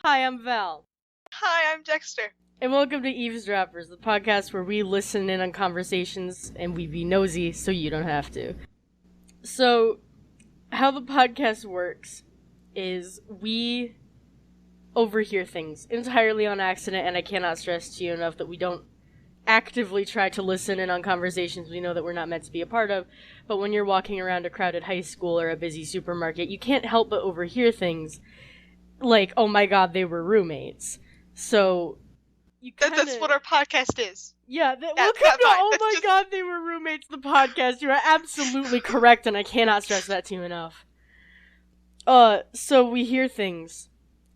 Hi, I'm Val. Hi, I'm Dexter. And welcome to Eavesdroppers, the podcast where we listen in on conversations and we be nosy so you don't have to. So, how the podcast works is we overhear things entirely on accident, and I cannot stress to you enough that we don't actively try to listen in on conversations we know that we're not meant to be a part of, but when you're walking around a crowded high school or a busy supermarket, you can't help but overhear things like, oh my god, they were roommates. So, you kinda... That's what our podcast is. Yeah, welcome to Oh My God, They Were Roommates, the podcast. You are absolutely correct, and I cannot stress that to you enough. So we hear things,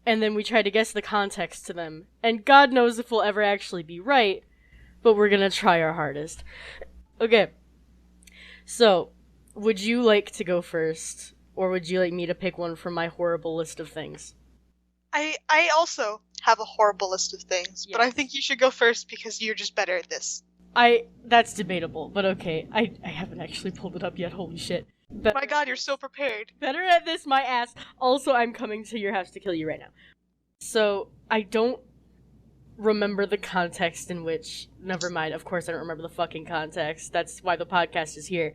and then we try to guess the context to them, and God knows if we'll ever actually be right, but we're gonna try our hardest. Okay, so, would you like to go first, or would you like me to pick one from my horrible list of things? I also have a horrible list of things, Yes. but I think you should go first because you're just better at this. That's debatable, but okay. I haven't actually pulled it up yet, holy shit. My god, you're so prepared. Better at this, my ass. Also, I'm coming to your house to kill you right now. So, I don't remember the context in which... Never mind, of course I don't remember the fucking context. That's why the podcast is here.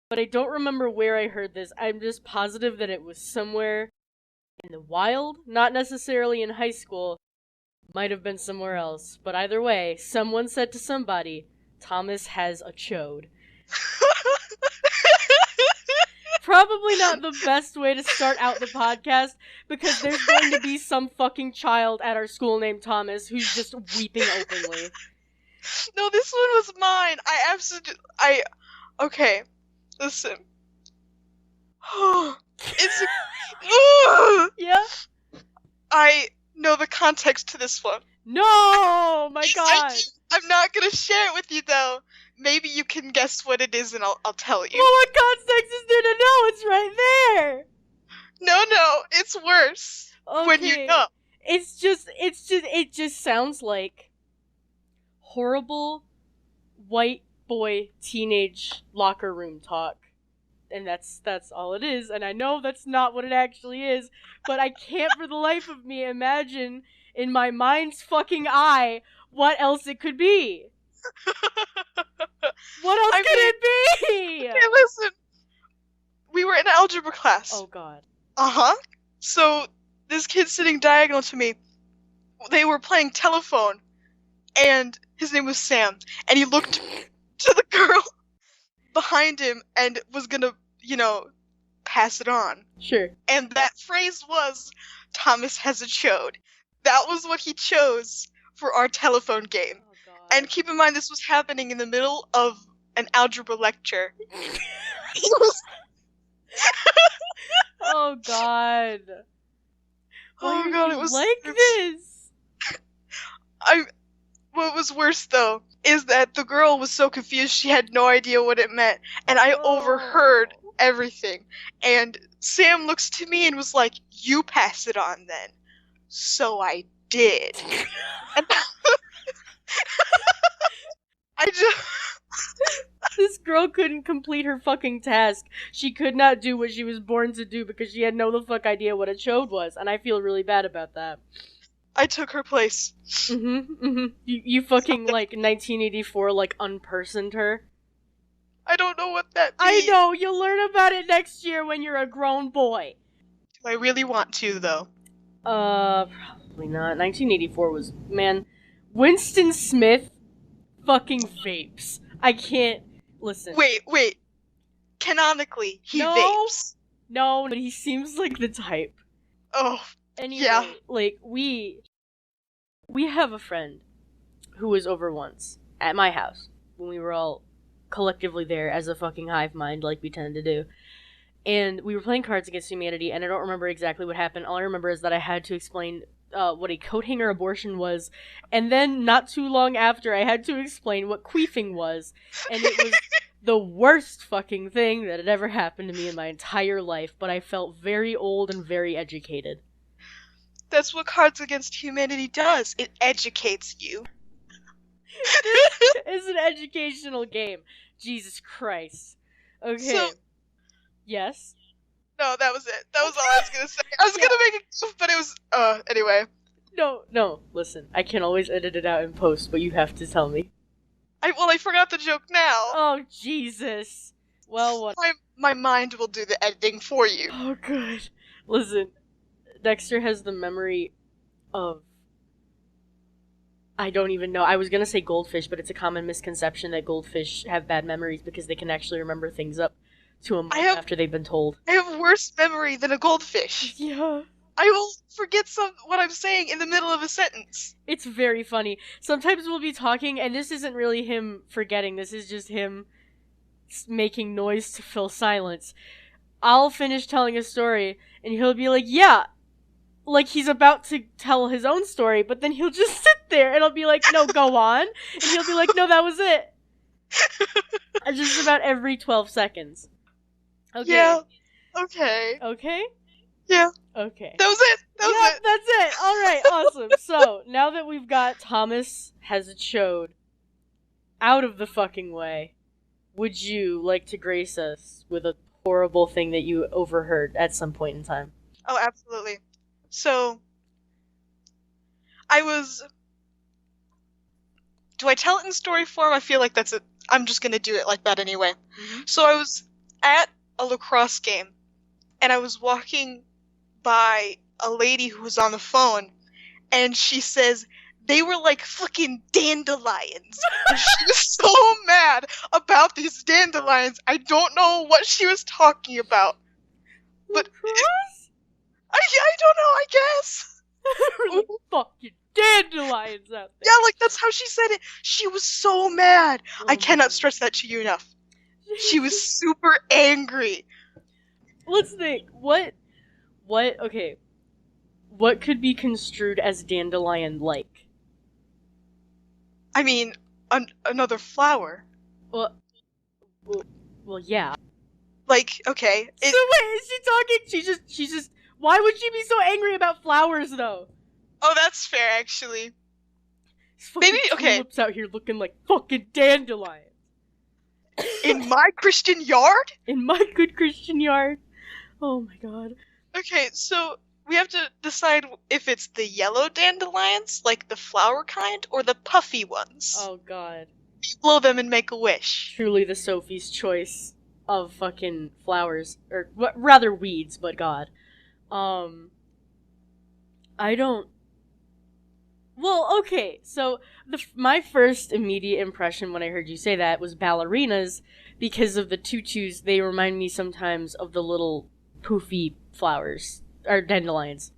But I don't remember where I heard this. I'm just positive that it was somewhere in the wild, not necessarily in high school. Might have been somewhere else. But either way, someone said to somebody, Thomas has a chode. Probably not the best way to start out the podcast, because there's going to be some fucking child at our school named Thomas who's just weeping openly. No, this one was mine. Okay, listen. It's... Yeah? I know the context to this one. No! My god! I'm not gonna share it with you, though. Maybe you can guess what it is and I'll tell you. Well, what context is there to know? It's right there! No, it's worse. Okay. When you know. It just sounds like horrible white boy teenage locker room talk. And that's all it is, and I know that's not what it actually is, but I can't for the life of me imagine in my mind's fucking eye what else it could be. What else could it be? Okay, listen. We were in algebra class. Oh god. Uh-huh. So, this kid sitting diagonal to me, they were playing telephone, and his name was Sam, and he looked to the girl behind him and was gonna, pass it on. Sure. And that phrase was, Thomas has a chode. That was what he chose for our telephone game. Oh, God. And keep in mind, this was happening in the middle of an algebra lecture. Oh, God. Oh, God, it was... this? What was worse, though, is that the girl was so confused she had no idea what it meant, and I overheard everything. And Sam looks to me and was like, you pass it on then. So I did. And This girl couldn't complete her fucking task. She could not do what she was born to do because she had no the fuck idea what a chode was, and I feel really bad about that. I took her place. You fucking, 1984, unpersoned her? I don't know what that I means. know, you'll learn about it next year when you're a grown boy. Do I really want to, though? Probably not. 1984 was, man, Winston Smith fucking vapes. I can't, listen. Wait. Canonically, he vapes. No, but he seems like the type. Oh, anyway, yeah. We have a friend who was over once at my house when we were all collectively there as a fucking hive mind like we tend to do. And we were playing Cards Against Humanity, and I don't remember exactly what happened. All I remember is that I had to explain what a coat hanger abortion was, and then not too long after I had to explain what queefing was, and it was the worst fucking thing that had ever happened to me in my entire life, but I felt very old and very educated. That's what Cards Against Humanity does. It educates you. It's an educational game. Jesus Christ. Okay. So, yes? No, that was it. That was all I was gonna say. I was gonna make it, but it was, anyway. No, listen, I can always edit it out in post, but you have to tell me. I forgot the joke now. Oh, Jesus. Well, what? My mind will do the editing for you. Oh, good. Listen, Dexter has the memory of... I don't even know. I was gonna say goldfish, but it's a common misconception that goldfish have bad memories because they can actually remember things up to a month after they've been told. I have worse memory than a goldfish. Yeah. I will forget what I'm saying in the middle of a sentence. It's very funny. Sometimes we'll be talking, and this isn't really him forgetting. This is just him making noise to fill silence. I'll finish telling a story, and he'll be like, yeah, like he's about to tell his own story, but then he'll just sit there, and I'll be like, no, go on. And he'll be like, no, that was it. And just about every 12 seconds. Okay. Yeah. Okay. Okay? Yeah. Okay. That was it. That was it. That's it. All right, awesome. So, now that we've got Thomas Has It Showed out of the fucking way, would you like to grace us with a horrible thing that you overheard at some point in time? Oh, absolutely. So, do I tell it in story form? I feel like that's it. I'm just gonna do it like that anyway. Mm-hmm. So I was at a lacrosse game, and I was walking by a lady who was on the phone, and she says they were like fucking dandelions. And she was so mad about these dandelions. I don't know what she was talking about. But I don't know, I guess. Really fucking dandelions out there. Yeah, like that's how she said it. She was so mad. Oh I cannot stress that to you enough. She was super angry. Let's think. Okay. What could be construed as dandelion-like? I mean, another flower. Well, yeah. Like, okay. So wait, is she talking? She's just. Why would she be so angry about flowers, though? Oh, that's fair, actually. Maybe okay. Tulips out here looking like fucking dandelions. In my Christian yard? In my good Christian yard. Oh my god. Okay, so we have to decide if it's the yellow dandelions, like the flower kind, or the puffy ones. Oh god. You blow them and make a wish. Truly the Sophie's choice of fucking flowers. Or, rather weeds, but god. I don't... Well, okay, so my first immediate impression when I heard you say that was ballerinas, because of the tutus. They remind me sometimes of the little poofy flowers, or dandelions.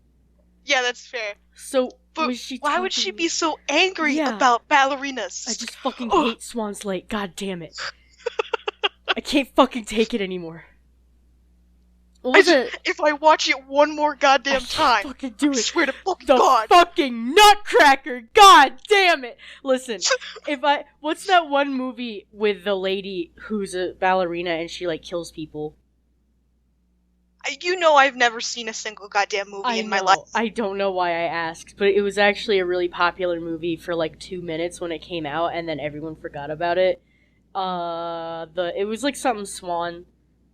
Yeah, that's fair. So, but why would she be so angry about ballerinas? I just fucking hate Swan's Lake, god damn it. I can't fucking take it anymore. If I watch it one more goddamn time, fucking do it. I swear to fucking the God. Fucking Nutcracker, god damn it. Listen, what's that one movie with the lady who's a ballerina and she like kills people? You know I've never seen a single goddamn movie in my life. I don't know why I asked, but it was actually a really popular movie for like 2 minutes when it came out, and then everyone forgot about it. It was like something swan.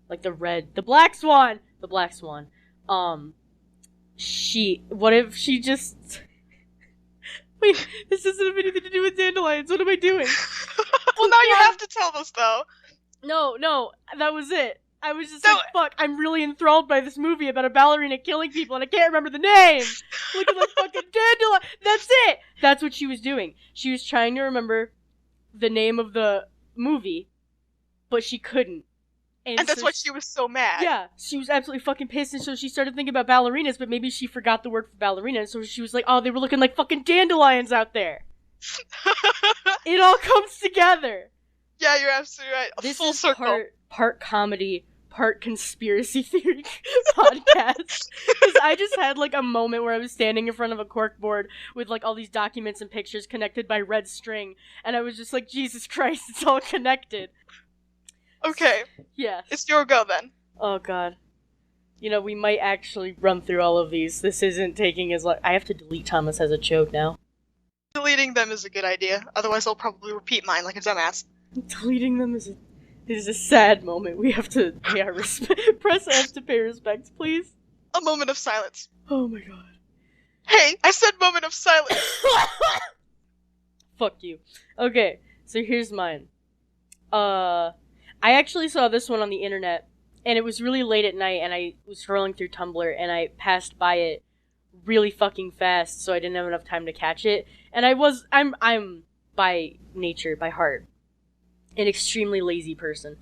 Like the Black Swan! The Black Swan. What if she just... Wait, this doesn't have anything to do with dandelions, what am I doing? Well, now you have to tell us, though. No, that was it. I was just like, fuck, I'm really enthralled by this movie about a ballerina killing people, and I can't remember the name! Look at the fucking dandelion! That's it! That's what she was doing. She was trying to remember the name of the movie, but she couldn't. And that's why she was so mad. Yeah, she was absolutely fucking pissed, and so she started thinking about ballerinas, but maybe she forgot the word for ballerina, so she was like, oh, they were looking like fucking dandelions out there. It all comes together. Yeah, you're absolutely right. This full is circle. Part comedy, part conspiracy theory podcast. Because I just had like a moment where I was standing in front of a corkboard with like all these documents and pictures connected by red string, and I was just like, Jesus Christ, it's all connected. Okay. Yeah. It's your go, then. Oh, God. You know, we might actually run through all of these. This isn't taking as long. I have to delete Thomas Has a Choke now. Deleting them is a good idea. Otherwise, I'll probably repeat mine like a dumbass. Deleting them is a sad moment. We have to pay our respect. Press F to pay respects, please. A moment of silence. Oh, my God. Hey, I said moment of silence. Fuck you. Okay, so here's mine. I actually saw this one on the internet, and it was really late at night, and I was scrolling through Tumblr, and I passed by it really fucking fast, so I didn't have enough time to catch it. And I'm by nature, by heart, an extremely lazy person,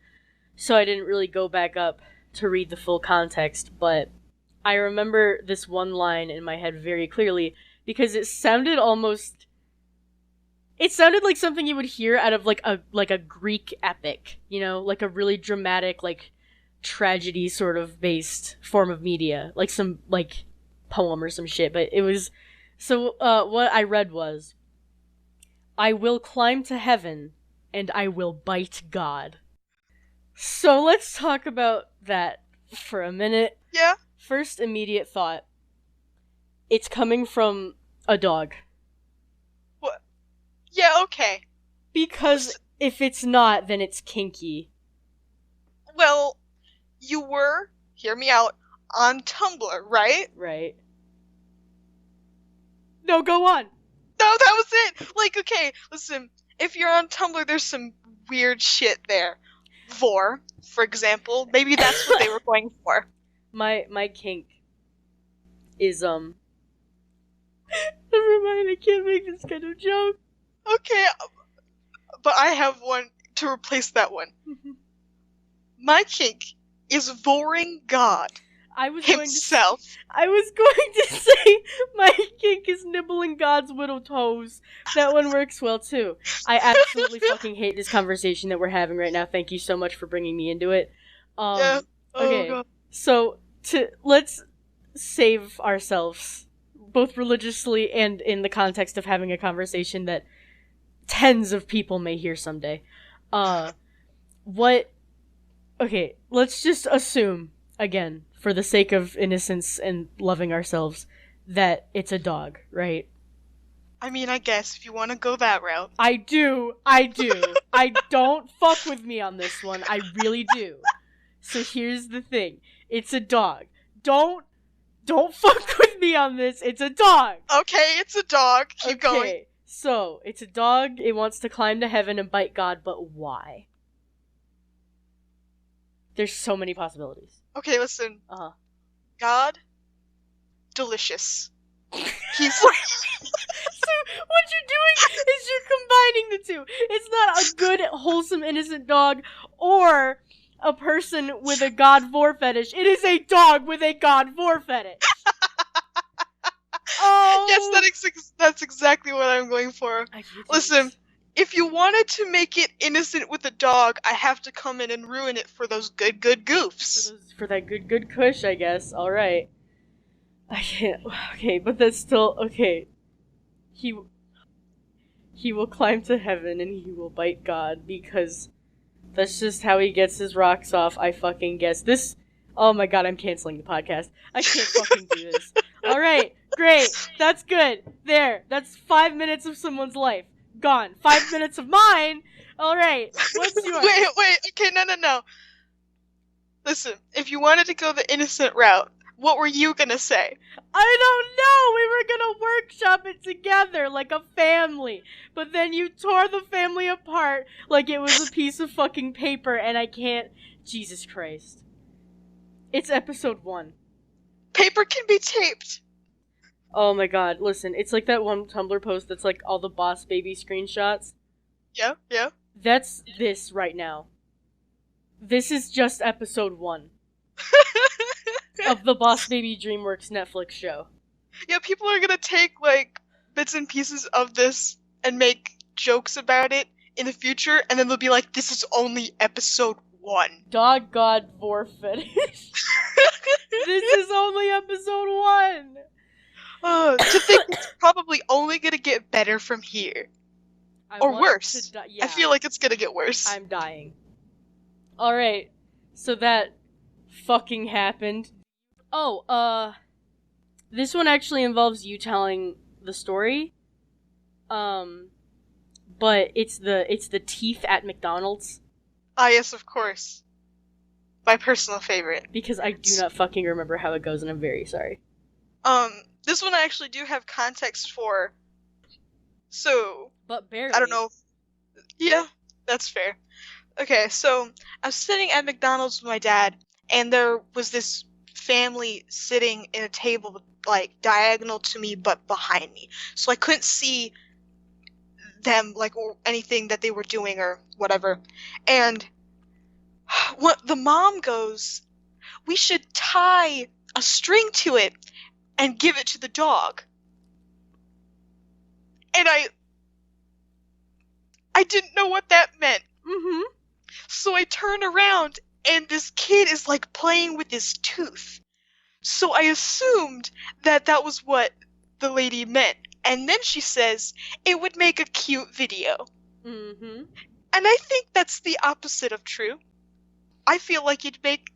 so I didn't really go back up to read the full context, but I remember this one line in my head very clearly, because it sounded like something you would hear out of like a Greek epic, you know, like a really dramatic, like tragedy sort of based form of media, like some like poem or some shit. But it was what I read was, "I will climb to heaven and I will bite God." So let's talk about that for a minute. Yeah? First immediate thought, it's coming from a dog. What? Yeah, okay. Because if it's not, then it's kinky. Well, you were, hear me out, on Tumblr, right? Right. No, go on! No, that was it! Like, okay, listen, if you're on Tumblr, there's some weird shit there. Vore, for example, maybe that's what they were going for. My kink is, Never mind, I can't make this kind of joke. Okay, but I have one to replace that one. My kink is voring God himself. I was going to say my kink is nibbling God's little toes. That one works well too. I absolutely fucking hate this conversation that we're having right now. Thank you so much for bringing me into it. Yeah. Oh, okay, God. So let's save ourselves, both religiously and in the context of having a conversation that tens of people may hear someday. Okay, let's just assume, again, for the sake of innocence and loving ourselves, that it's a dog, right? I mean, I guess, if you want to go that route. I do. I don't fuck with me on this one. I really do. So here's the thing. It's a dog. Don't fuck with me on this. It's a dog. Okay, it's a dog. Keep going. So, it's a dog. It wants to climb to heaven and bite God, but why? There's so many possibilities. Okay, listen. Uh-huh. God, delicious. He's So, what you're doing is you're combining the two. It's not a good, wholesome, innocent dog, or a person with a God Vore fetish. It is a dog with a God Vore fetish. Oh! Yes, that's exactly what I'm going for. Listen, if you wanted to make it innocent with a dog, I have to come in and ruin it for those good goofs. For that good kush, I guess. Alright. I can't. Okay, but that's still. Okay. He will climb to heaven and he will bite God because that's just how he gets his rocks off, I fucking guess. This. Oh my god, I'm canceling the podcast. I can't fucking do this. Alright, great. That's good. There. That's 5 minutes of someone's life. Gone. 5 minutes of mine. Alright, what's yours? Wait. Okay, no. Listen, if you wanted to go the innocent route, what were you gonna say? I don't know! We were gonna workshop it together like a family. But then you tore the family apart like it was a piece of fucking paper and I can't... Jesus Christ. It's episode 1. Paper can be taped. Oh my god, listen, it's like that one Tumblr post that's like all the Boss Baby screenshots. Yeah. That's this right now. This is just episode 1. Of the Boss Baby DreamWorks Netflix show. Yeah, people are gonna take, like, bits and pieces of this and make jokes about it in the future, and then they'll be like, this is only episode 1. Dog God Vore fetish. This is only episode 1! To think it's probably only gonna get better from here. Or worse. Yeah. I feel like it's gonna get worse. I'm dying. Alright, so that fucking happened. Oh, this one actually involves you telling the story. But it's the teeth at McDonald's. Ah, yes, of course. My personal favorite. Because I do not fucking remember how it goes, and I'm very sorry. This one I actually do have context for. So, But barely. I don't know. Yeah, that's fair. Okay, so I was sitting at McDonald's with my dad, and there was this family sitting in a table, like, diagonal to me, but behind me. So I couldn't see them, like, or anything that they were doing or whatever. And what the mom goes, we should tie a string to it and give it to the dog. And I didn't know what that meant. Mm-hmm. So I turn around, and this kid is, like, playing with his tooth. So I assumed that that was what the lady meant. And then she says, it would make a cute video. Mm-hmm. And I think that's the opposite of true. I feel like it'd make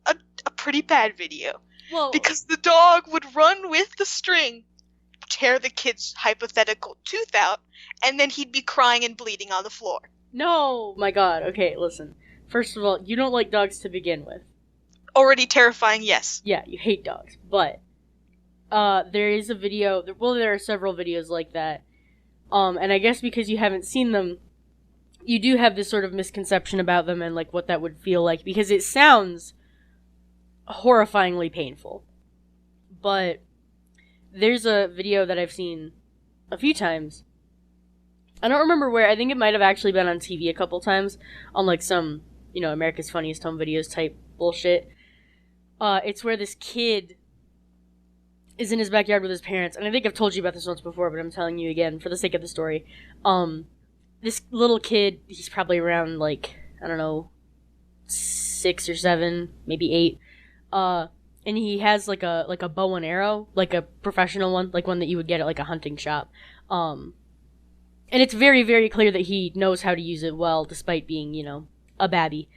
a pretty bad video. Well, Because the dog would run with the string, tear the kid's hypothetical tooth out, and then he'd be crying and bleeding on the floor. no! My god, okay, listen. First of all, you don't like dogs to begin with. Already terrifying, yes. Yeah, you hate dogs, but there is a video, well, there are several videos like that, and I guess because you haven't seen them, you do have this sort of misconception about them and, like, what that would feel like, because it sounds horrifyingly painful. But there's a video that I've seen a few times. I don't remember where. I think it might have actually been on TV a couple times, on, like, some, America's Funniest Home Videos type bullshit. It's where this kid is in his backyard with his parents, and I think I've told you about this once before, but I'm telling you again for the sake of the story. This little kid, he's probably around, like, I don't know, 6 or 7, maybe 8, and he has, like a bow and arrow, like a professional one, like one that you would get at, like, a hunting shop, and it's very, very clear that he knows how to use it well, despite being, a babby,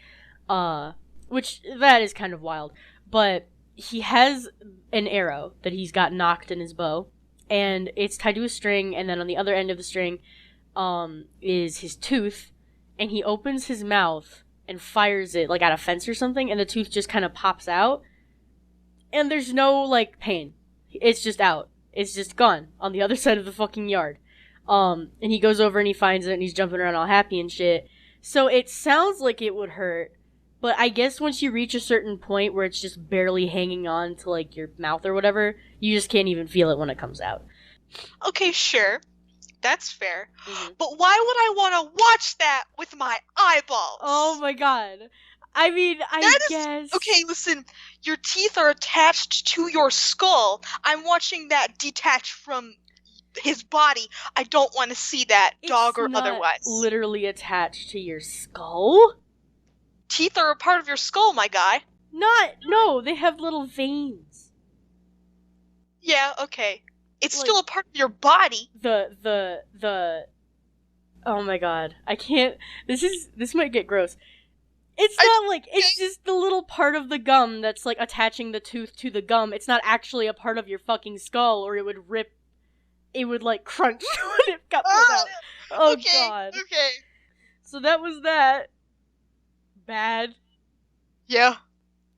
which, that is kind of wild, but he has an arrow that he's got knocked in his bow, and it's tied to a string, and then on the other end of the string, is his tooth, and he opens his mouth and fires it, like, at a fence or something, and the tooth just kind of pops out, and there's no, like, pain. It's just out. It's just gone on the other side of the fucking yard. And he goes over and he finds it, and he's jumping around all happy and shit. So it sounds like it would hurt, but I guess once you reach a certain point where it's just barely hanging on to, like, your mouth or whatever, you just can't even feel it when it comes out. Okay, sure. That's fair. Mm-hmm. But why would I want to watch that with my eyeballs? Oh my god. I mean, guess... Okay, listen. Your teeth are attached to your skull. I'm watching that detach from his body. I don't want to see that, dog or otherwise. It's not literally attached to your skull? Teeth are a part of your skull, my guy. No, they have little veins. Yeah, okay. It's Like, still a part of your body. Oh my god. I can't, this might get gross. It's just the little part of the gum that's, like, attaching the tooth to the gum. It's not actually a part of your fucking skull, or it would, like, crunch when it got pulled out. Oh okay, god. Okay. So that was that. Bad. Yeah.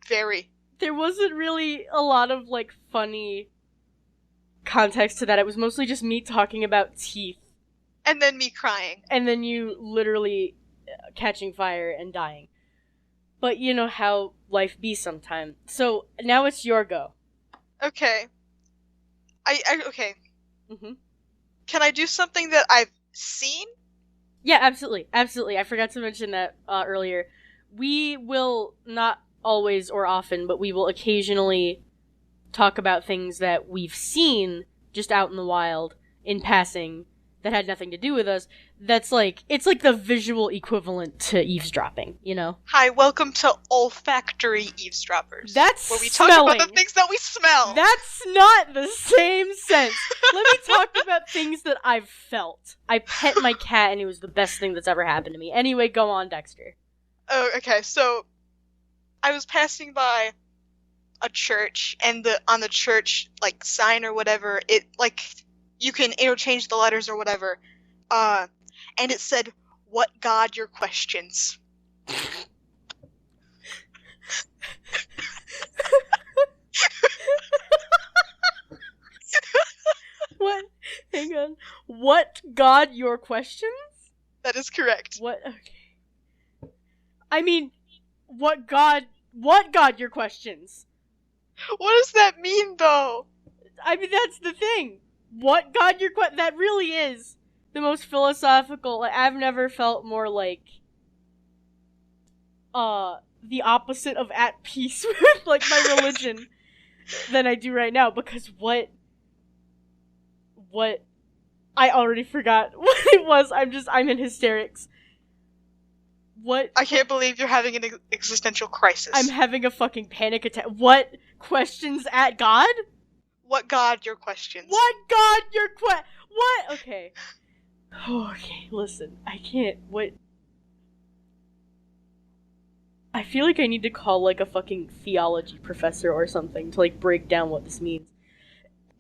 Very. There wasn't really a lot of, like, funny context to that. It was mostly just me talking about teeth. And then me crying. And then you literally catching fire and dying. But you know how life be sometime. So now it's your go. Okay. Okay. Mm-hmm. Can I do something that I've seen? Yeah, absolutely. Absolutely. I forgot to mention that earlier. We will not always or often, but we will occasionally talk about things that we've seen just out in the wild in passing that had nothing to do with us. That's like, it's like the visual equivalent to eavesdropping, you know? Hi, welcome to olfactory eavesdroppers. That's where we smelling. talk about the things that we smell. That's not the same sense. Let me talk about things that I've felt. I pet my cat and it was the best thing that's ever happened to me. Anyway, go on, Dexter. Oh, okay, so I was passing by a church, and on the church, like, sign or whatever, it, like, you can interchange the letters or whatever, and it said, "What God your questions?" What God your questions? That is correct. What? Okay. I mean, what God your questions? What does that mean, though? I mean, that's the thing. What God your that really is the most philosophical. Like, I've never felt more like the opposite of at peace with like my religion than I do right now, because what I already forgot what it was. I'm in hysterics. What? I can't believe you're having an existential crisis. I'm having a fucking panic attack. What questions at God? What God your questions? What God your what? Okay. Okay, listen. I can't. What? I feel like I need to call like a fucking theology professor or something to like break down what this means.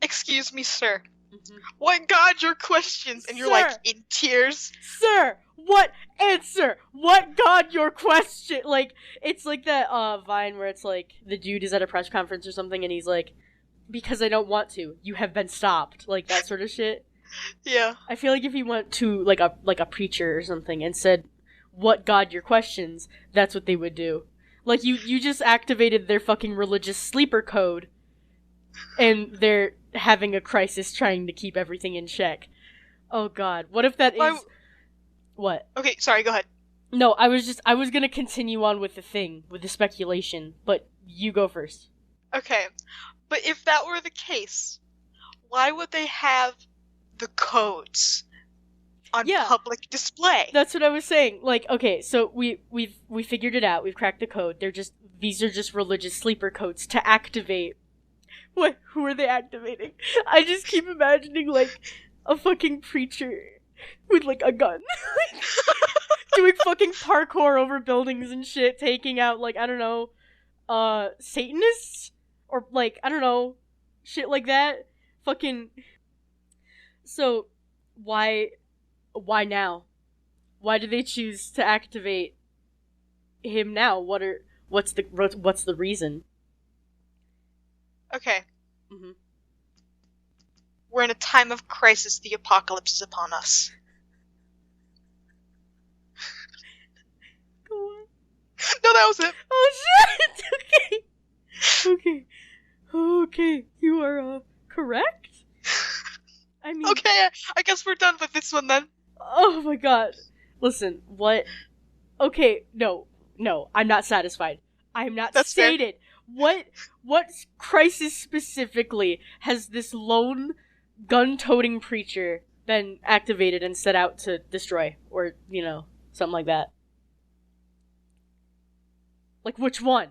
Excuse me, sir. Mm-hmm. What God your questions? And you're like in tears. Sir, what answer? What God your question? Like, it's like that Vine where it's like the dude is at a press conference or something and he's like, because I don't want to, you have been stopped. Like that sort of shit. Yeah. I feel like if he went to like a preacher or something and said, what God your questions, that's what they would do. Like you just activated their fucking religious sleeper code and they're having a crisis trying to keep everything in check. Oh god, what if that is... What? Okay, sorry, go ahead. No, I was gonna continue on with the speculation, but you go first. Okay, but if that were the case, why would they have the codes on public display? That's what I was saying. Like, okay, so we figured it out. We've cracked the code. These are just religious sleeper codes to activate. What? Who are they activating? I just keep imagining like a fucking preacher with like a gun, doing fucking parkour over buildings and shit, taking out like, I don't know, Satanists or like, I don't know, shit like that. Fucking. So, why now? Why did they choose to activate him now? What's the reason? Okay. Mm-hmm. We're in a time of crisis. The apocalypse is upon us. Go on. No, that was it. Oh shit! Okay. You are correct. I mean. Okay, I guess we're done with this one then. Oh my god! Listen, what? Okay, no, I'm not satisfied. I am not That's sated. Fair. What crisis specifically has this lone gun-toting preacher been activated and set out to destroy? Or, something like that. Like, which one?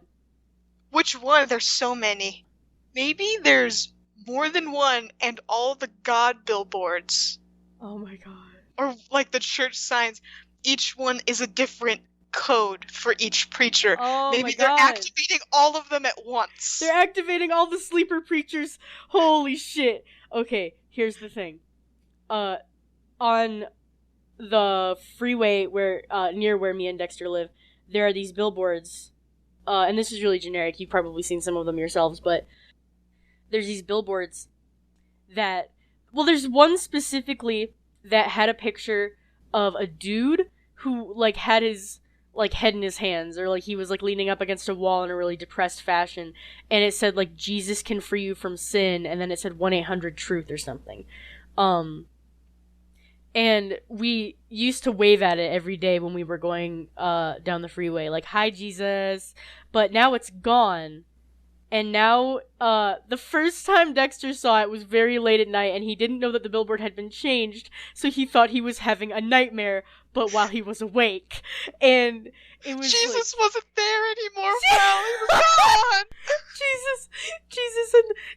Which one? There's so many. Maybe there's more than one and all the God billboards. Oh my god. Or, like, the church signs. Each one is a different code for each preacher. Oh Maybe my they're god. activating all of them at once. They're activating all the sleeper preachers. Holy shit. Okay, here's the thing. On the freeway where near where me and Dexter live, there are these billboards. And this is really generic. You've probably seen some of them yourselves, but there's these billboards that... Well, there's one specifically that had a picture of a dude who, like, had his... like, head in his hands, or, like, he was, like, leaning up against a wall in a really depressed fashion, and it said, like, Jesus can free you from sin, and then it said 1-800-TRUTH or something. And we used to wave at it every day when we were going, down the freeway, like, hi, Jesus, but now it's gone, and now, the first time Dexter saw it was very late at night, and he didn't know that the billboard had been changed, so he thought he was having a nightmare, but while he was awake, and it was Jesus like, wasn't there anymore, pal. He was gone.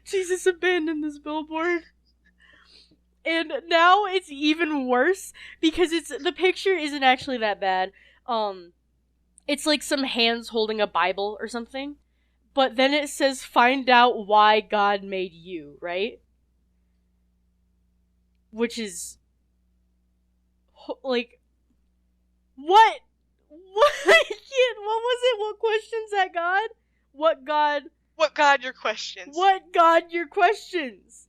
Jesus abandoned this billboard, and now it's even worse because the picture isn't actually that bad. It's like some hands holding a Bible or something, but then it says, "Find out why God made you," right? Which is like. What? I can't. What was it? What questions at God? What God? What God your questions? What God your questions?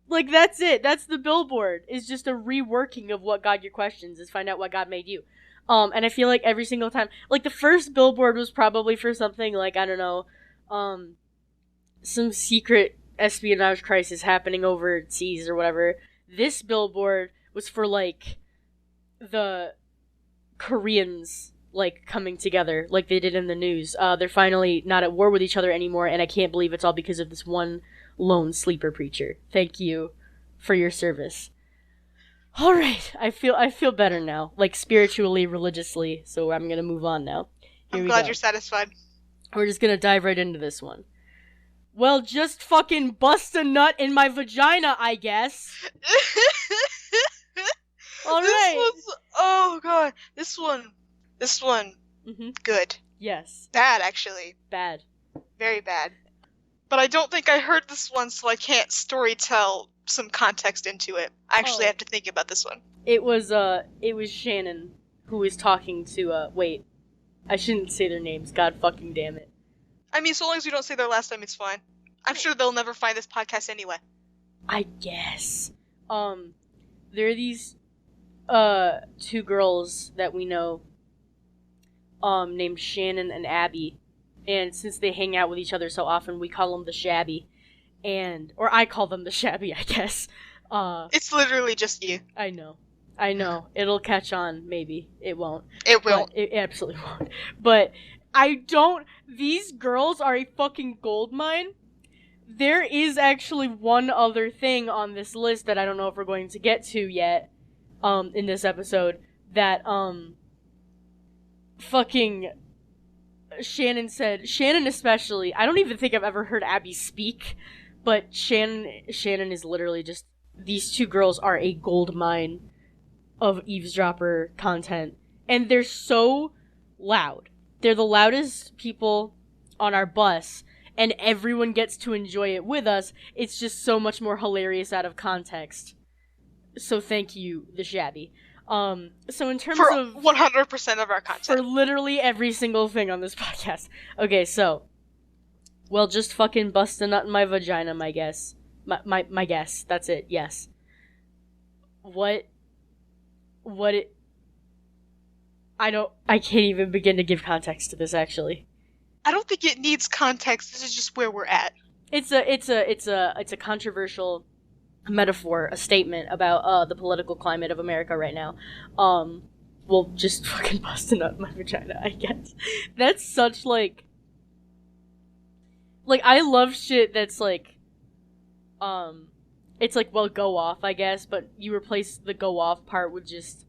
Like, that's it. That's the billboard. It's just a reworking of what God Your Questions is. Find out what God made you. And I feel like every single time, like, the first billboard was probably for something like, I don't know, some secret espionage crisis happening overseas or whatever. This billboard was for, like, the Koreans, like, coming together, like they did in the news. They're finally not at war with each other anymore, and I can't believe it's all because of this one lone sleeper preacher. Thank you for your service. All right, I feel better now, like spiritually, religiously. So I'm gonna move on now. I'm glad you're satisfied. We're just gonna dive right into this one. Well, just fucking bust a nut in my vagina, I guess. All right. Oh god, this one, Mm-hmm. good. Yes. Bad, actually. Bad. Very bad. But I don't think I heard this one, so I can't storytell some context into it. I actually have to think about this one. It was Shannon who was talking to, wait. I shouldn't say their names, god fucking damn it. I mean, so long as you don't say their last name, it's fine. I'm sure they'll never find this podcast anyway. I guess. There are these, two girls that we know, named Shannon and Abby. And since they hang out with each other so often, we call them the Shabby. Or I call them the Shabby, I guess. It's literally just you. I know. It'll catch on, maybe. It won't. It will. It absolutely won't. But these girls are a fucking goldmine. There is actually one other thing on this list that I don't know if we're going to get to yet, in this episode, that, fucking Shannon said. Shannon especially. I don't even think I've ever heard Abby speak, but Shannon is literally just, these two girls are a gold mine of eavesdropper content, and they're so loud. They're the loudest people on our bus, and everyone gets to enjoy it with us. It's just so much more hilarious out of context. So thank you, the Shabby. So in terms of 100% of our content. For literally every single thing on this podcast. Okay, so, well, just fucking bust a nut in my vagina, my guess. My guess. That's it. Yes. I can't even begin to give context to this, actually. I don't think it needs context. This is just where we're at. It's a controversial metaphor, a statement about the political climate of America right now. Well, just fucking bust a nut in my vagina, I guess. That's such like I love shit that's like it's like, well, go off, I guess, but you replace the go off part with just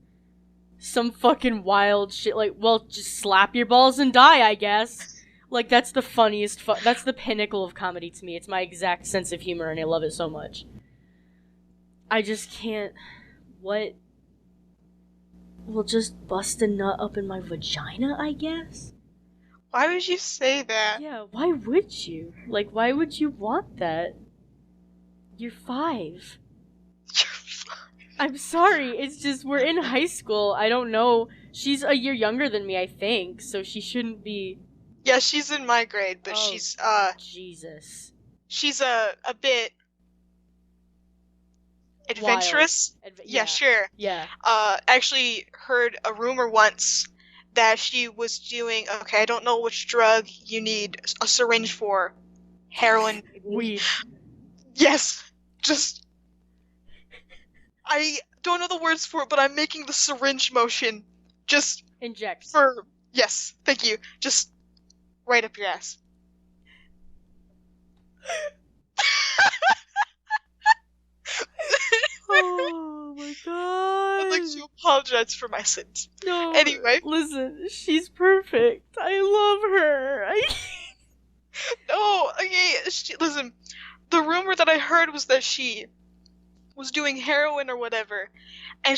some fucking wild shit, like, well, just slap your balls and die, I guess. Like, that's the funniest that's the pinnacle of comedy to me. It's my exact sense of humor, and I love it so much. I just can't... What? Well, just bust a nut up in my vagina, I guess? Why would you say that? Yeah, why would you? Like, why would you want that? You're 5. I'm sorry, it's just, we're in high school. I don't know. She's a year younger than me, I think, so she shouldn't be... Yeah, she's in my grade, but she's, Jesus. She's a bit... adventurous? Yeah, sure. Yeah. Actually heard a rumor once that she was doing, okay, I don't know which drug you need a syringe for. Heroin. Weed. Yes. Just... I don't know the words for it, but I'm making the syringe motion. Just... Inject. Yes, thank you. Just right up your ass. Oh my god. I'd like to apologize for my sins. No. Anyway. Listen, she's perfect. I love her. No, okay, listen. The rumor that I heard was that she was doing heroin or whatever, and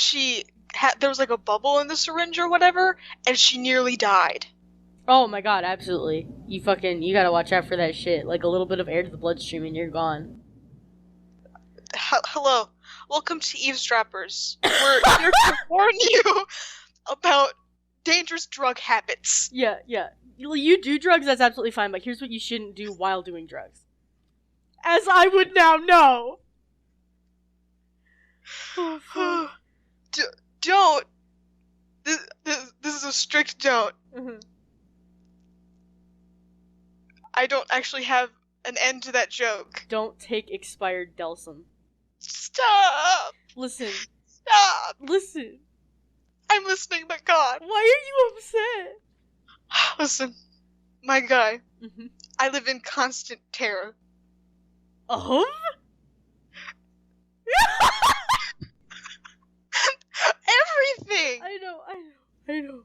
there was like a bubble in the syringe or whatever, and she nearly died. Oh my god, absolutely. You gotta watch out for that shit. Like a little bit of air to the bloodstream and you're gone. Hello. Welcome to Eavesdroppers. We're here to warn you about dangerous drug habits. Yeah. You do drugs, that's absolutely fine, but here's what you shouldn't do while doing drugs. As I would now know. Oh, fuck. Don't. This is a strict don't. Mm-hmm. I don't actually have an end to that joke. Don't take expired Delsum. Stop! Listen. Stop! Listen. I'm listening, but God. Why are you upset? Listen, my guy. Mm-hmm. I live in constant terror. Everything! I know.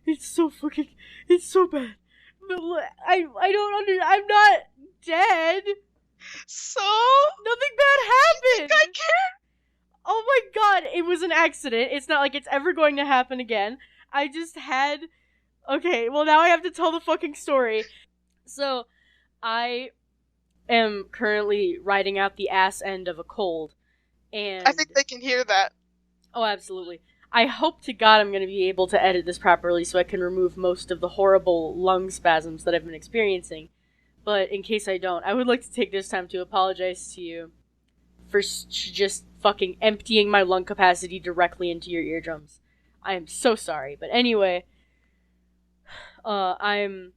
It's so bad. But I don't I'm not dead. So? Nothing bad happened. I care? Oh my god, it was an accident. It's not like it's ever going to happen again. I just had... Okay, well now I have to tell the fucking story. So, I am currently riding out the ass end of a cold. And I think they can hear that. Oh, absolutely. I hope to God I'm going to be able to edit this properly so I can remove most of the horrible lung spasms that I've been experiencing. But in case I don't, I would like to take this time to apologize to you for just fucking emptying my lung capacity directly into your eardrums. I am so sorry. But anyway, I'm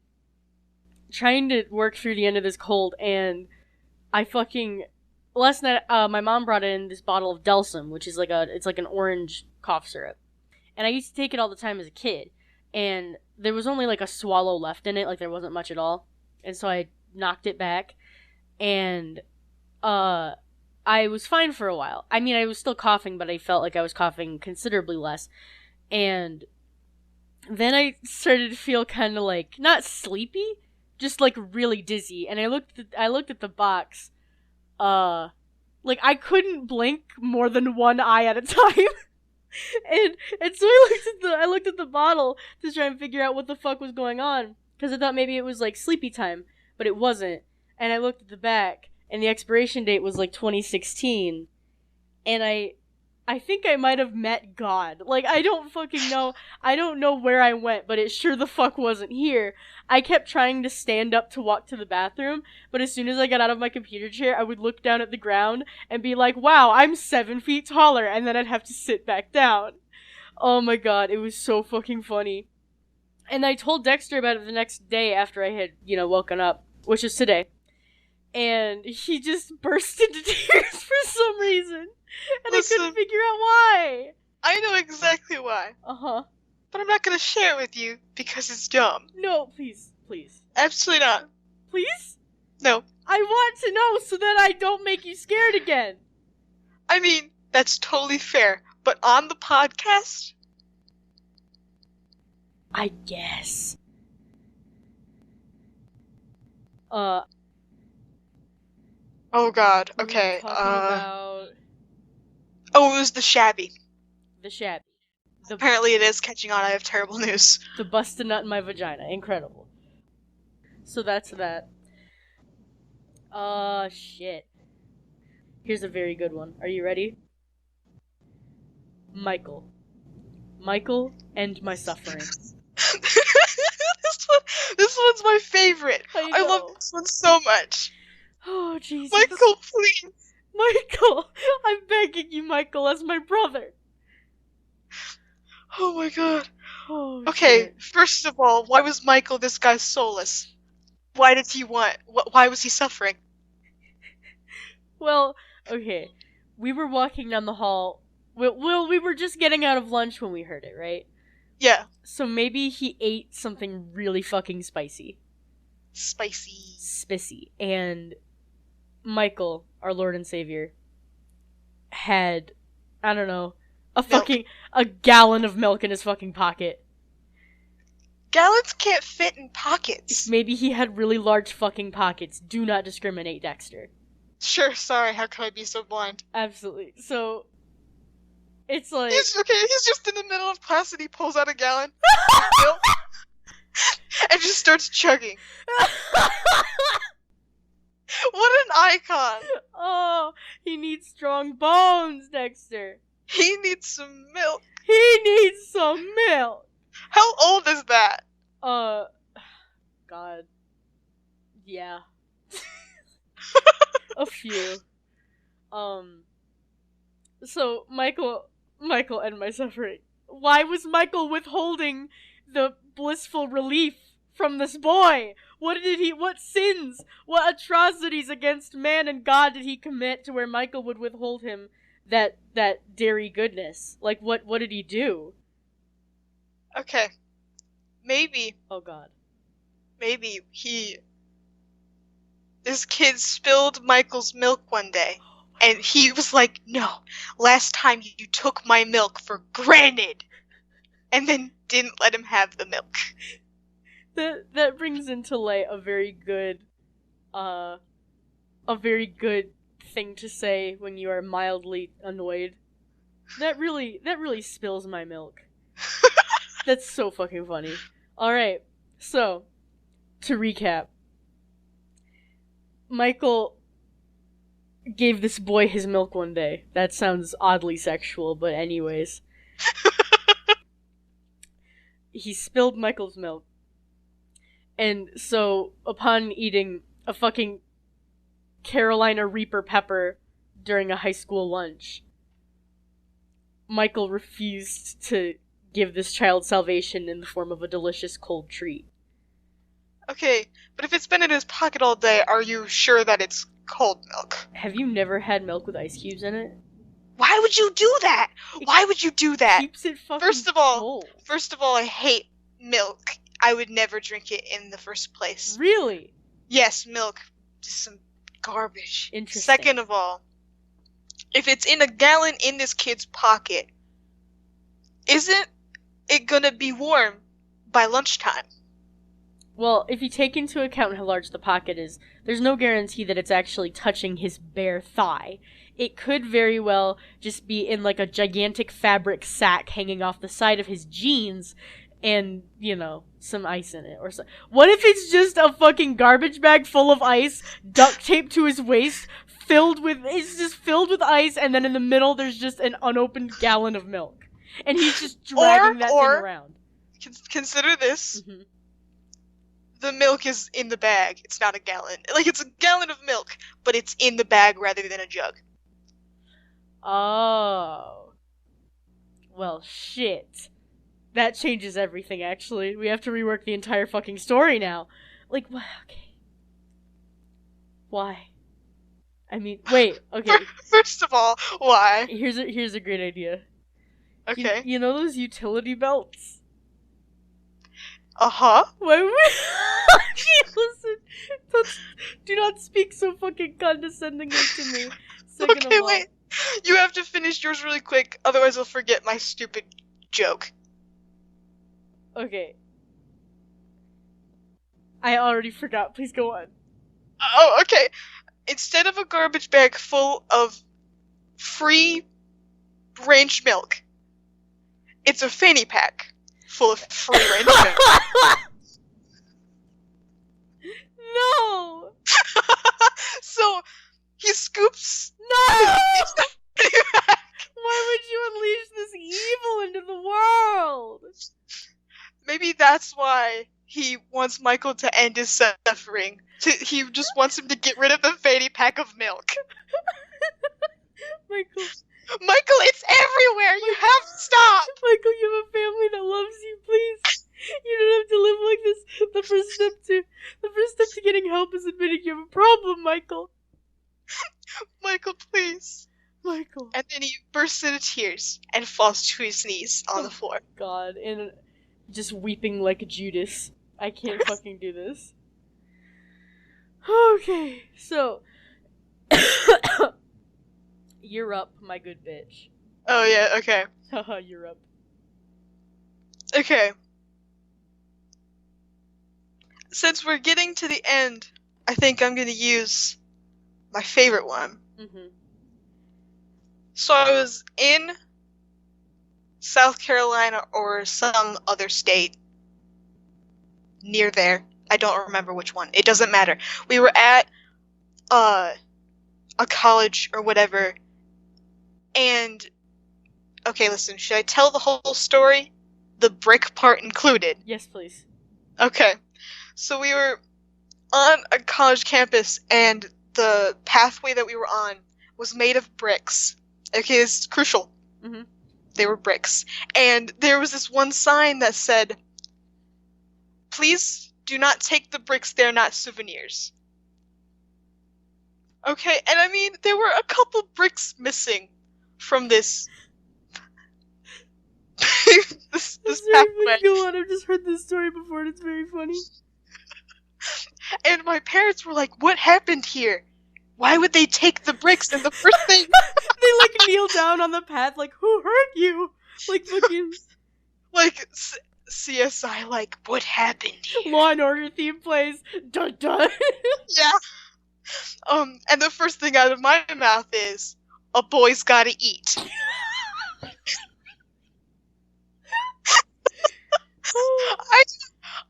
trying to work through the end of this cold, and I fucking... Last night, my mom brought in this bottle of Delsum, which is it's like an orange cough syrup. And I used to take it all the time as a kid. And there was only like a swallow left in it, like there wasn't much at all. And so I knocked it back. And, I was fine for a while. I mean, I was still coughing, but I felt like I was coughing considerably less. And then I started to feel kind of like, not sleepy, just like really dizzy. And I looked at the box. Like I couldn't blink more than one eye at a time. and so I looked at the bottle to try and figure out what the fuck was going on, because I thought maybe it was like sleepy time, but it wasn't. And I looked at the back, and the expiration date was like 2016, and I think I might have met God. Like, I don't fucking know. I don't know where I went, but it sure the fuck wasn't here. I kept trying to stand up to walk to the bathroom, but as soon as I got out of my computer chair, I would look down at the ground and be like, wow, I'm 7 feet taller, and then I'd have to sit back down. Oh my god, it was so fucking funny. And I told Dexter about it the next day after I had, woken up, which is today. And he just burst into tears for some reason. And Listen, I couldn't figure out why. I know exactly why. Uh-huh. But I'm not gonna share it with you because it's dumb. No, please. Absolutely not. Please? No. I want to know so that I don't make you scared again. I mean, that's totally fair. But on the podcast? I guess. Oh god, okay, About Oh, it was the shabby. the shabby. Apparently it is catching on. I have terrible news. The bust a nut in my vagina. Incredible. So that's that. Shit. Here's a very good one. Are you ready? Michael and my suffering. This one's my favorite. I know. I love this one so much. Oh, Jesus. Michael, please. Michael! I'm begging you, Michael, as my brother. Oh my god. Oh, Okay, shit. first of all, why was Michael this guy's soulless? Why did he want... Why was he suffering? Well, okay. We were walking down the hall. Well, we were just getting out of lunch when we heard it, right? Yeah. So maybe he ate something really fucking spicy. Spicy. And Michael, our Lord and Savior, had, I don't know, a gallon of milk in his fucking pocket. Gallons can't fit in pockets. Maybe he had really large fucking pockets. Do not discriminate, Dexter. Sure, sorry, how could I be so blind? Absolutely. So, it's like... He's just in the middle of class and he pulls out a gallon of milk and just starts chugging. What an icon! Oh, he needs strong bones, Dexter. He needs some milk. He needs some milk. How old is that? God. Yeah. A few. So, Michael and my suffering. Why was Michael withholding the blissful relief from this boy? What sins, what atrocities against man and God did he commit to where Michael would withhold him that dairy goodness? Like, what did he do? Okay. Maybe Oh God. this kid spilled Michael's milk one day, and he was like, no, last time you took my milk for granted, and then didn't let him have the milk. That brings into light a very good thing to say when you are mildly annoyed. That really spills my milk. That's so fucking funny. Alright, so, to recap. Michael gave this boy his milk one day. That sounds oddly sexual, but anyways. He spilled Michael's milk. And so, upon eating a fucking Carolina Reaper pepper during a high school lunch, Michael refused to give this child salvation in the form of a delicious cold treat. Okay, but if it's been in his pocket all day, are you sure that it's cold milk? Have you never had milk with ice cubes in it? Why would you do that? Why would you do that? Keeps it fucking First of all, I hate milk. I would never drink it in the first place. Really? Yes, milk. Just some garbage. Interesting. Second of all, if it's in a gallon in this kid's pocket, isn't it gonna be warm by lunchtime? Well, if you take into account how large the pocket is, there's no guarantee that it's actually touching his bare thigh. It could very well just be in like a gigantic fabric sack hanging off the side of his jeans and, you know, some ice in it or so. What if it's just a fucking garbage bag full of ice, duct taped to his waist, filled with ice, and then in the middle there's just an unopened gallon of milk. And he's just dragging that thing around. Consider this. Mm-hmm. The milk is in the bag. It's not a gallon. Like, it's a gallon of milk, but it's in the bag rather than a jug. Oh. Well, shit. That changes everything, actually. We have to rework the entire fucking story now. Like, okay. Why? I mean, wait, okay. First of all, why? Here's a great idea. Okay. You know those utility belts? Uh-huh. Why would listen? Do not speak so fucking condescendingly to me. Second Okay, of all, wait. You have to finish yours really quick, otherwise I'll forget my stupid joke. Okay. I already forgot. Please go on. Oh, okay. Instead of a garbage bag full of free range milk, it's a fanny pack full of free range milk. No! So, he scoops... No! the fanny pack. Why would you unleash this evil into the world? Maybe that's why he wants Michael to end his suffering. He just wants him to get rid of the fanny pack of milk. Michael, it's everywhere! You have to stop! Michael, you have a family that loves you, please. You don't have to live like this. The first step to getting help is admitting you have a problem, Michael. Michael, please. Michael. And then he bursts into tears and falls to his knees on the floor. God, and just weeping like Judas. I can't fucking do this. Okay, so... You're up, my good bitch. Oh yeah, okay. Haha, you're up. Okay. Since we're getting to the end, I think I'm gonna use my favorite one. Mm-hmm. So I was in South Carolina or some other state near there. I don't remember which one. It doesn't matter. We were at a college or whatever, and okay, listen, should I tell the whole story? The brick part included. Yes, please. Okay. So we were on a college campus, and the pathway that we were on was made of bricks. Okay, this is crucial. Mm-hmm. They were bricks. And there was this one sign that said, "Please do not take the bricks, they're not souvenirs." Okay, and I mean, there were a couple bricks missing from this this pathway. Go on, I've just heard this story before and it's very funny. And my parents were like, "What happened here? Why would they take the bricks?" And the first thing They like kneel down on the path like, who hurt you? Like fucking like CSI, like, "What happened here?" Law and Order theme plays. Dun dun. Yeah. And the first thing out of my mouth is, "A boy's gotta eat."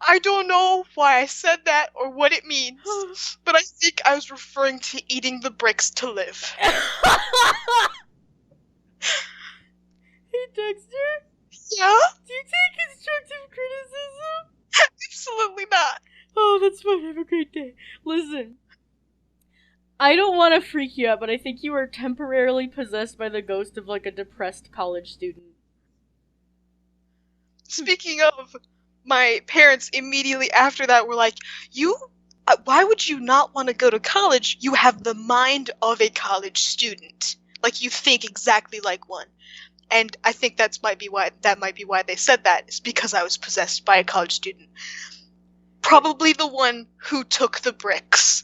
I don't know why I said that or what it means, but I think I was referring to eating the bricks to live. Hey Dexter, Yeah? do you take constructive criticism? Absolutely not. Oh, that's fine. Have a great day. Listen, I don't want to freak you out, but I think you are temporarily possessed by the ghost of like a depressed college student. Speaking of, my parents immediately after that were like, why would you not want to go to college? You have the mind of a college student. Like, you think exactly like one. And I think that might be why they said that. It's because I was possessed by a college student. Probably the one who took the bricks.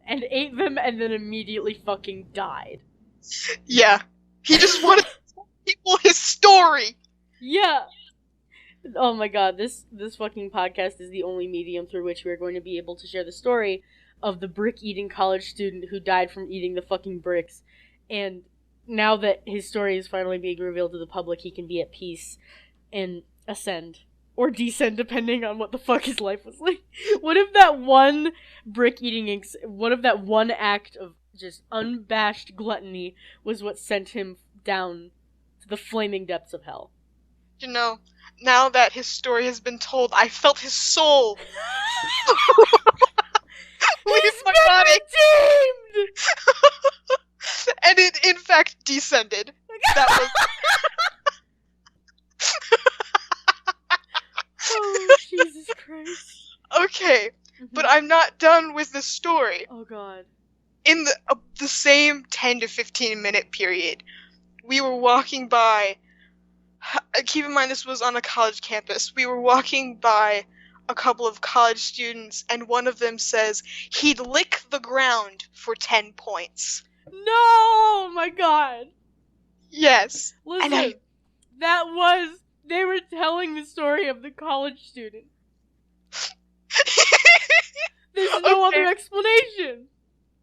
And ate them and then immediately fucking died. Yeah. He just wanted to tell people his story. Yeah. Oh my god, this fucking podcast is the only medium through which we're going to be able to share the story of the brick-eating college student who died from eating the fucking bricks. And now that his story is finally being revealed to the public, he can be at peace and ascend. Or descend, depending on what the fuck his life was like. What if that one what if that one act of just unabashed gluttony was what sent him down to the flaming depths of hell? You know, now that his story has been told, I felt his soul leave my body. Redeemed! And it, in fact, descended. That was... Oh, Jesus Christ. Okay, but I'm not done with the story. Oh, God. In the same 10 to 15 minute period, we were walking by... Keep in mind this was on a college campus. We were walking by a couple of college students, and one of them says he'd lick the ground for 10 points. No! My God. Yes. Listen, they were telling the story of the college student. There's no other explanation.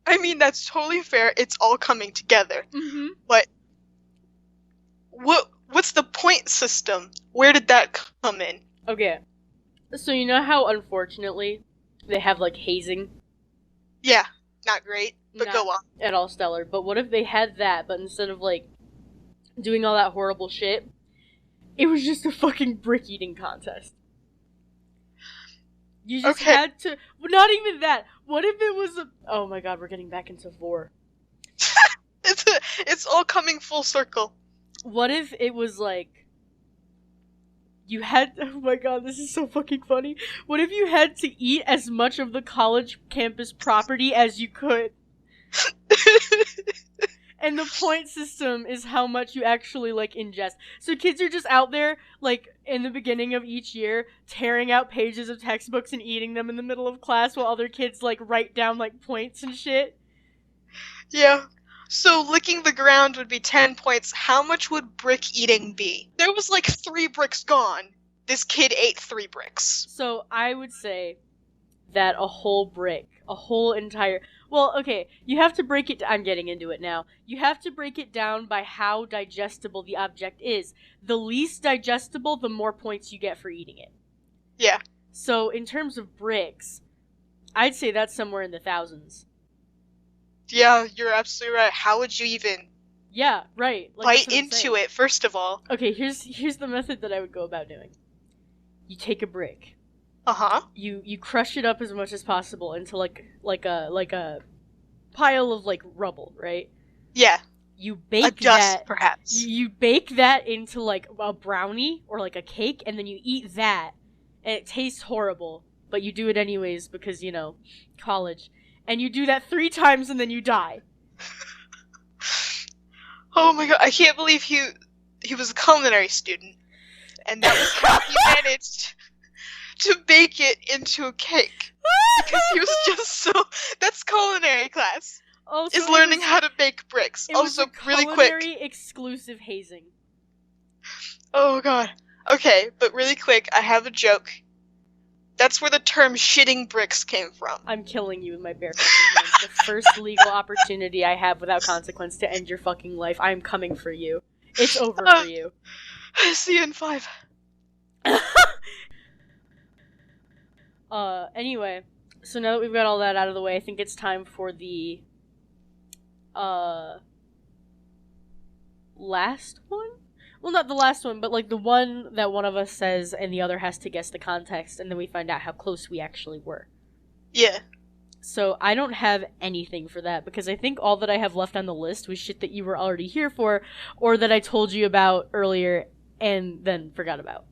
I mean, that's totally fair. It's all coming together. Mm-hmm. But what's the point system? Where did that come in? Okay. So you know how, unfortunately, they have, like, hazing? Yeah, not great, but Not go on. at all stellar. But what if they had that, but instead of, like, doing all that horrible shit, it was just a fucking brick-eating contest? You just had to... Well, not even that. What if it was a... Oh my god, we're getting back into Vore. It's all coming full circle. What if it was, like... You had... Oh my god, this is so fucking funny. What if you had to eat as much of the college campus property as you could? And the point system is how much you actually, like, ingest. So kids are just out there, like, in the beginning of each year, tearing out pages of textbooks and eating them in the middle of class while other kids, like, write down, like, points and shit. Yeah. So licking the ground would be 10 points. How much would brick eating be? There was, like, 3 bricks gone. This kid ate 3 bricks. So I would say that a whole brick, a whole entire... Well, okay, you have to break it... I'm getting into it now. You have to break it down by how digestible the object is. The least digestible, the more points you get for eating it. Yeah. So, in terms of bricks, I'd say that's somewhere in the thousands. Yeah, you're absolutely right. How would you even... Yeah, right. Like, bite into it, first of all. Okay, here's the method that I would go about doing. You take a brick. Uh-huh. You crush it up as much as possible into like a pile of, like, rubble, right? Yeah. You bake dust, that. perhaps. You bake that into like a brownie or like a cake, and then you eat that, and it tastes horrible, but you do it anyways because, college. And you do that 3 times and then you die. Oh my god, I can't believe he was a culinary student, and that was how he managed to bake it into a cake. Because he was just so... That's culinary class. Also, is learning how to bake bricks. It Also, was a really quick. culinary exclusive hazing. Oh god. Okay, but really quick, I have a joke. That's where the term shitting bricks came from. I'm killing you with my bare fucking hands. The first legal opportunity I have without consequence to end your fucking life, I'm coming for you. It's over for you. See you in 5. Anyway, so now that we've got all that out of the way, I think it's time for the last one? Well, not the last one, but like the one that one of us says and the other has to guess the context, and then we find out how close we actually were. Yeah. So I don't have anything for that, because I think all that I have left on the list was shit that you were already here for, or that I told you about earlier and then forgot about.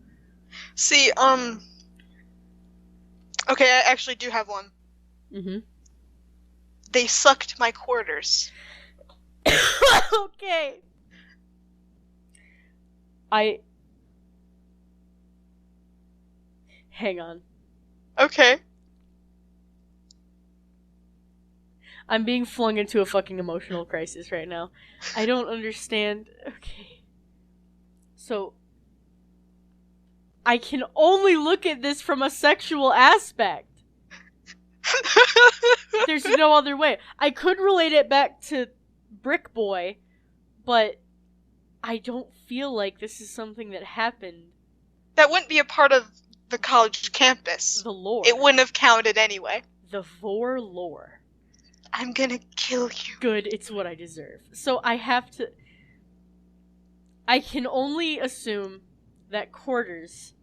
See, okay, I actually do have one. Mm-hmm. They sucked my quarters. Okay. Hang on. Okay. I'm being flung into a fucking emotional crisis right now. I don't understand. Okay. So, I can only look at this from a sexual aspect. There's no other way. I could relate it back to Brick Boy, but I don't feel like this is something that happened. That wouldn't be a part of the college campus. The lore. It wouldn't have counted anyway. The Vore lore. I'm gonna kill you. Good, it's what I deserve. So I can only assume that quarters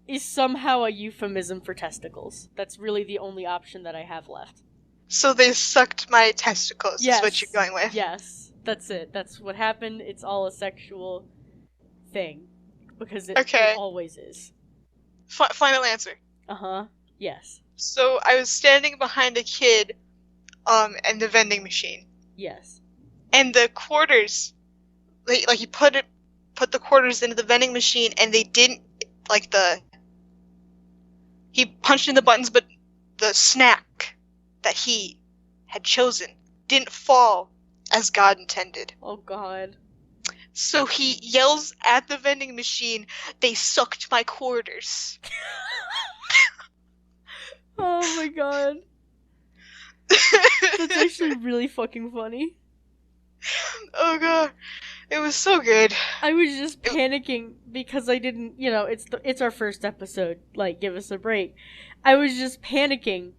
is somehow a euphemism for testicles. That's really the only option that I have left. So they sucked my testicles, Yes. is what you're going with. Yes, that's it. That's what happened. It's all a sexual thing. Because it always is. Final answer. Uh-huh. Yes. So I was standing behind a kid, in the vending machine. Yes. And the quarters, like he put the quarters into the vending machine, and they didn't, he punched in the buttons, but the snack that he had chosen didn't fall as God intended. Oh god. So he yells at the vending machine, "They sucked my quarters." Oh my god. That's actually really fucking funny. Oh god. It was so good. I was just panicking because I didn't, it's our first episode, like, give us a break. I was just panicking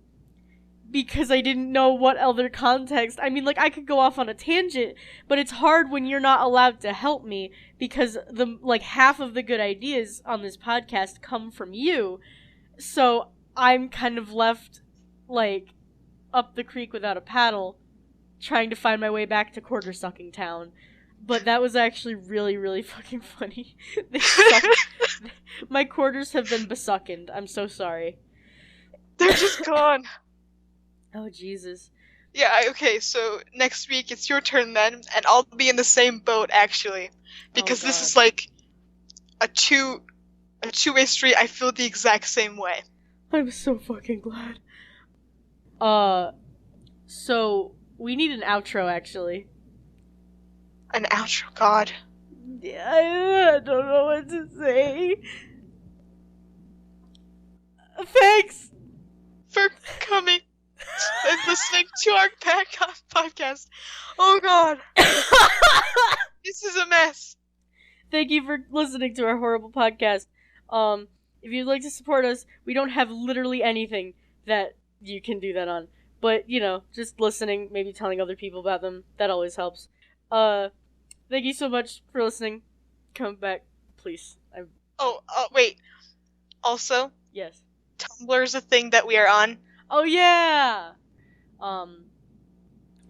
because I didn't know what other context. I mean, like, I could go off on a tangent, but it's hard when you're not allowed to help me because half of the good ideas on this podcast come from you. So I'm kind of left, up the creek without a paddle, trying to find my way back to quarter-sucking town. But that was actually really, really fucking funny. My quarters have been besuckened. I'm so sorry. They're just gone. Oh, Jesus. Yeah, okay, so next week it's your turn then, and I'll be in the same boat, actually. Because this is like a two-way street. I feel the exact same way. I'm so fucking glad. So, we need an outro, actually. An outro, God. I don't know what to say. Thanks for coming and listening to our podcast. Oh god. This is a mess. Thank you for listening to our horrible podcast. If you'd like to support us, we don't have literally anything that you can do that on. But, just listening, maybe telling other people about them, that always helps. Thank you so much for listening. Come back, please. Wait. Also? Yes. Tumblr is a thing that we are on. Oh, yeah!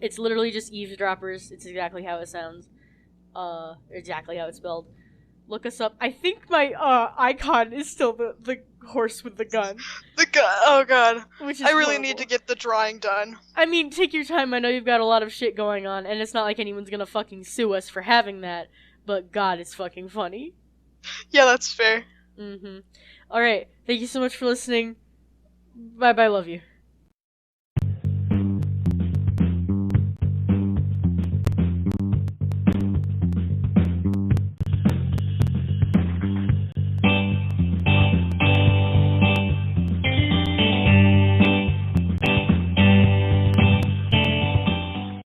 It's literally just Eavesdroppers. It's exactly how it sounds. Exactly how it's spelled. Look us up. I think my icon is still the horse with the gun. Oh god. Which is I really horrible. need to get the drawing done. I mean, take your time. I know you've got a lot of shit going on, and it's not like anyone's gonna fucking sue us for having that, but god, it's fucking funny. Yeah, that's fair. Mm-hmm. Alright, thank you so much for listening. Bye-bye, love you.